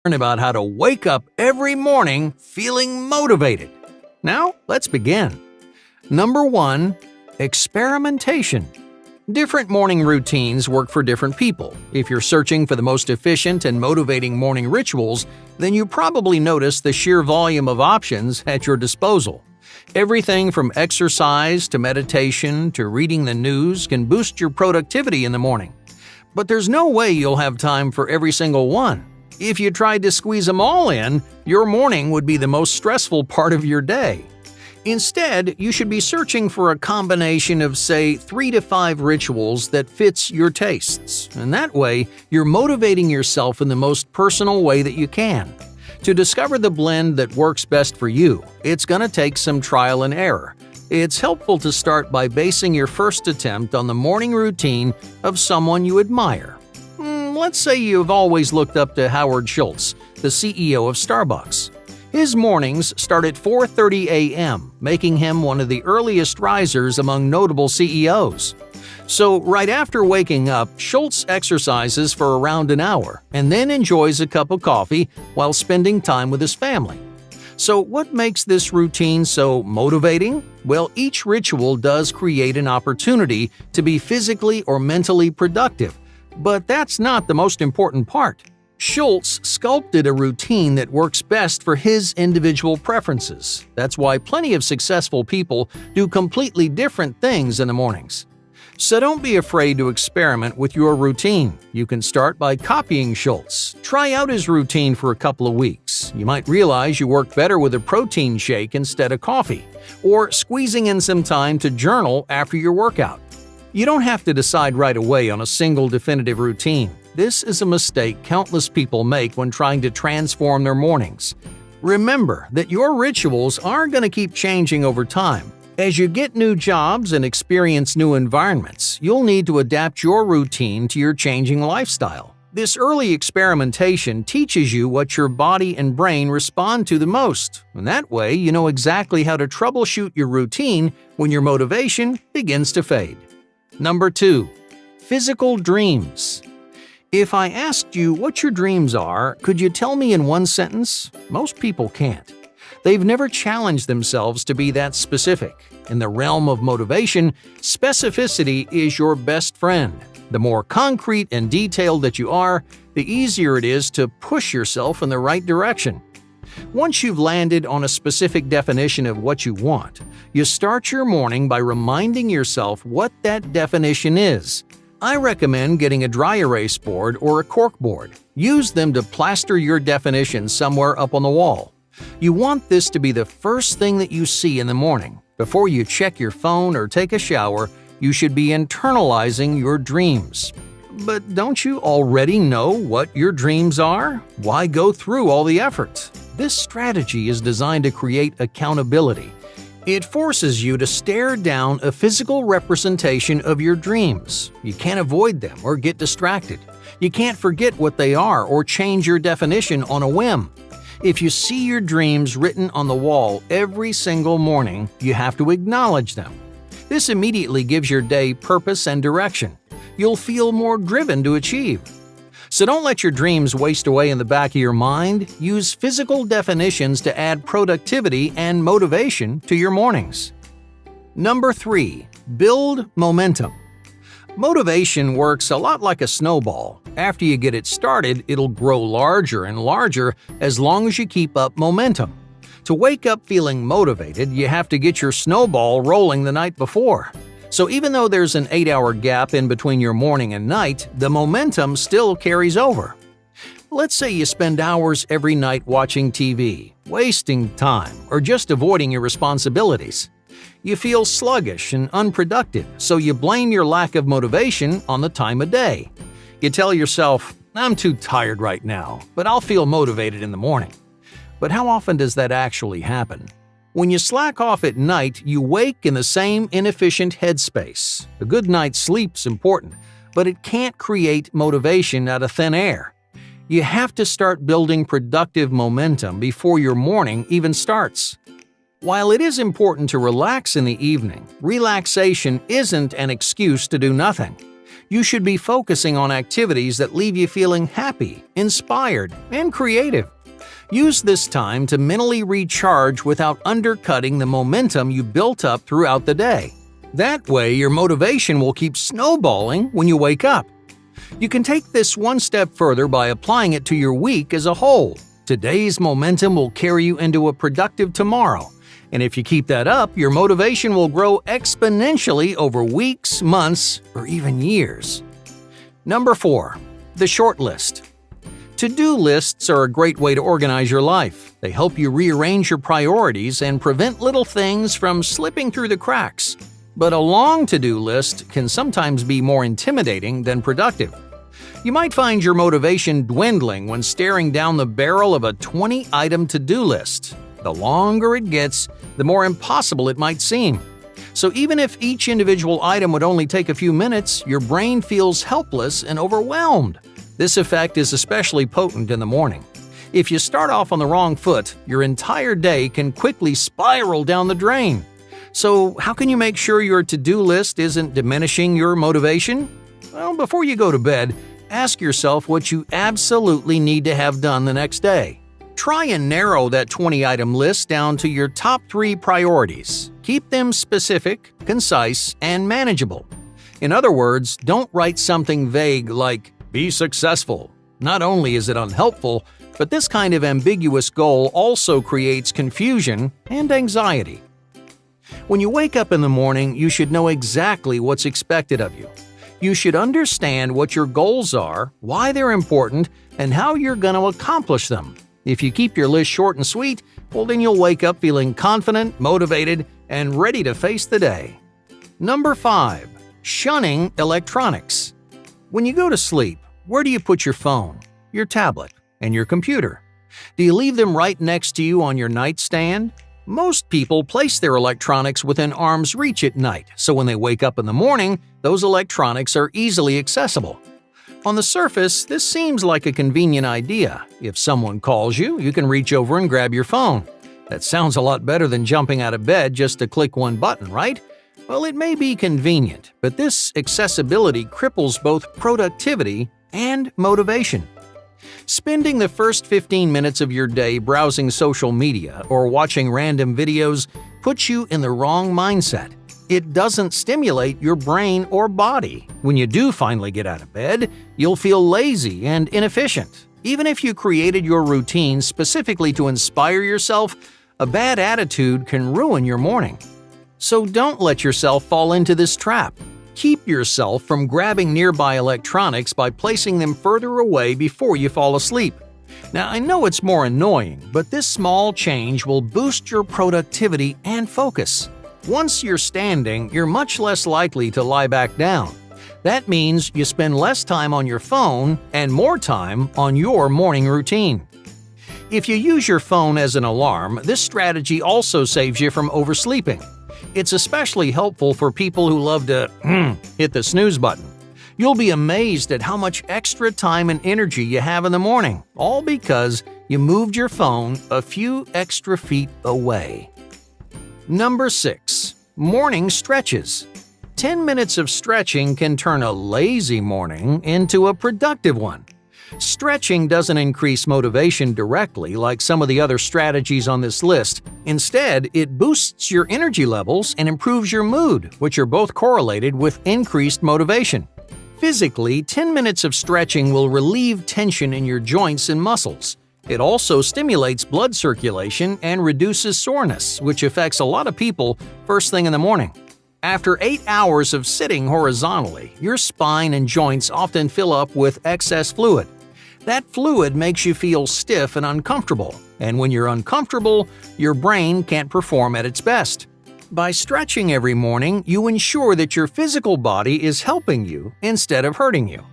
learn about how to wake up every morning feeling motivated. Now, let's begin. Number 1. Experimentation. Different morning routines work for different people. If you're searching for the most efficient and motivating morning rituals, then you probably notice the sheer volume of options at your disposal. Everything from exercise to meditation to reading the news can boost your productivity in the morning. But there's no way you'll have time for every single one. If you tried to squeeze them all in, your morning would be the most stressful part of your day. Instead, you should be searching for a combination of, say, 3 to 5 rituals that fits your tastes, and that way, you're motivating yourself in the most personal way that you can. To discover the blend that works best for you, it's going to take some trial and error. It's helpful to start by basing your first attempt on the morning routine of someone you admire. Let's say you've always looked up to Howard Schultz, the CEO of Starbucks. His mornings start at 4:30 a.m., making him one of the earliest risers among notable CEOs. So right after waking up, Schultz exercises for around an hour and then enjoys a cup of coffee while spending time with his family. So what makes this routine so motivating? Well, each ritual does create an opportunity to be physically or mentally productive, but that's not the most important part. Schultz sculpted a routine that works best for his individual preferences. That's why plenty of successful people do completely different things in the mornings. So don't be afraid to experiment with your routine. You can start by copying Schultz. Try out his routine for a couple of weeks. You might realize you work better with a protein shake instead of coffee, or squeezing in some time to journal after your workout. You don't have to decide right away on a single definitive routine. This is a mistake countless people make when trying to transform their mornings. Remember that your rituals are going to keep changing over time. As you get new jobs and experience new environments, you'll need to adapt your routine to your changing lifestyle. This early experimentation teaches you what your body and brain respond to the most, and that way you know exactly how to troubleshoot your routine when your motivation begins to fade. Number 2. Physical dreams. If I asked you what your dreams are, could you tell me in one sentence? Most people can't. They've never challenged themselves to be that specific. In the realm of motivation, specificity is your best friend. The more concrete and detailed that you are, the easier it is to push yourself in the right direction. Once you've landed on a specific definition of what you want, you start your morning by reminding yourself what that definition is. I recommend getting a dry erase board or a cork board. Use them to plaster your definition somewhere up on the wall. You want this to be the first thing that you see in the morning. Before you check your phone or take a shower, you should be internalizing your dreams. But don't you already know what your dreams are? Why go through all the effort? This strategy is designed to create accountability. It forces you to stare down a physical representation of your dreams. You can't avoid them or get distracted. You can't forget what they are or change your definition on a whim. If you see your dreams written on the wall every single morning, you have to acknowledge them. This immediately gives your day purpose and direction. You'll feel more driven to achieve. So don't let your dreams waste away in the back of your mind. Use physical definitions to add productivity and motivation to your mornings. Number 3. Build momentum. Motivation works a lot like a snowball. After you get it started, it'll grow larger and larger as long as you keep up momentum. To wake up feeling motivated, you have to get your snowball rolling the night before. So even though there's an 8-hour gap in between your morning and night, the momentum still carries over. Let's say you spend hours every night watching TV, wasting time, or just avoiding your responsibilities. You feel sluggish and unproductive, so you blame your lack of motivation on the time of day. You tell yourself, "I'm too tired right now, but I'll feel motivated in the morning." But how often does that actually happen? When you slack off at night, you wake in the same inefficient headspace. A good night's sleep's important, but it can't create motivation out of thin air. You have to start building productive momentum before your morning even starts. While it is important to relax in the evening, relaxation isn't an excuse to do nothing. You should be focusing on activities that leave you feeling happy, inspired, and creative. Use this time to mentally recharge without undercutting the momentum you built up throughout the day. That way, your motivation will keep snowballing when you wake up. You can take this one step further by applying it to your week as a whole. Today's momentum will carry you into a productive tomorrow. And if you keep that up, your motivation will grow exponentially over weeks, months, or even years. Number 4. The short list. To-do lists are a great way to organize your life. They help you rearrange your priorities and prevent little things from slipping through the cracks. But a long to-do list can sometimes be more intimidating than productive. You might find your motivation dwindling when staring down the barrel of a 20-item to-do list. The longer it gets, the more impossible it might seem. So even if each individual item would only take a few minutes, your brain feels helpless and overwhelmed. This effect is especially potent in the morning. If you start off on the wrong foot, your entire day can quickly spiral down the drain. So how can you make sure your to-do list isn't diminishing your motivation? Well, before you go to bed, ask yourself what you absolutely need to have done the next day. Try and narrow that 20-item list down to your top 3 priorities. Keep them specific, concise, and manageable. In other words, don't write something vague like, "Be successful." Not only is it unhelpful, but this kind of ambiguous goal also creates confusion and anxiety. When you wake up in the morning, you should know exactly what's expected of you. You should understand what your goals are, why they're important, and how you're going to accomplish them. If you keep your list short and sweet, well, then you'll wake up feeling confident, motivated, and ready to face the day. Number 5. Shunning electronics. When you go to sleep, where do you put your phone, your tablet, and your computer? Do you leave them right next to you on your nightstand? Most people place their electronics within arm's reach at night, so when they wake up in the morning, those electronics are easily accessible. On the surface, this seems like a convenient idea. If someone calls you, you can reach over and grab your phone. That sounds a lot better than jumping out of bed just to click one button, right? Well, it may be convenient, but this accessibility cripples both productivity and motivation. Spending the first 15 minutes of your day browsing social media or watching random videos puts you in the wrong mindset. It doesn't stimulate your brain or body. When you do finally get out of bed, you'll feel lazy and inefficient. Even if you created your routine specifically to inspire yourself, a bad attitude can ruin your morning. So don't let yourself fall into this trap. Keep yourself from grabbing nearby electronics by placing them further away before you fall asleep. Now, I know it's more annoying, but this small change will boost your productivity and focus. Once you're standing, you're much less likely to lie back down. That means you spend less time on your phone and more time on your morning routine. If you use your phone as an alarm, this strategy also saves you from oversleeping. It's especially helpful for people who love to hit the snooze button. You'll be amazed at how much extra time and energy you have in the morning, all because you moved your phone a few extra feet away. Number 6. Morning stretches. 10 minutes of stretching can turn a lazy morning into a productive one. Stretching doesn't increase motivation directly like some of the other strategies on this list. Instead, it boosts your energy levels and improves your mood, which are both correlated with increased motivation. Physically, 10 minutes of stretching will relieve tension in your joints and muscles. It also stimulates blood circulation and reduces soreness, which affects a lot of people first thing in the morning. After 8 hours of sitting horizontally, your spine and joints often fill up with excess fluid. That fluid makes you feel stiff and uncomfortable, and when you're uncomfortable, your brain can't perform at its best. By stretching every morning, you ensure that your physical body is helping you instead of hurting you.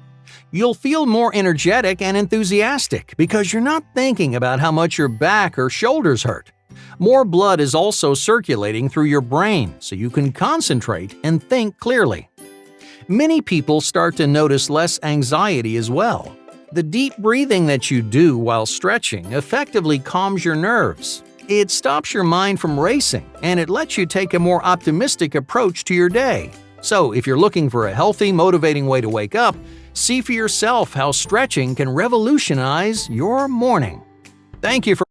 You'll feel more energetic and enthusiastic because you're not thinking about how much your back or shoulders hurt. More blood is also circulating through your brain, so you can concentrate and think clearly. Many people start to notice less anxiety as well. The deep breathing that you do while stretching effectively calms your nerves. It stops your mind from racing, and it lets you take a more optimistic approach to your day. So, if you're looking for a healthy, motivating way to wake up, see for yourself how stretching can revolutionize your morning. Thank you for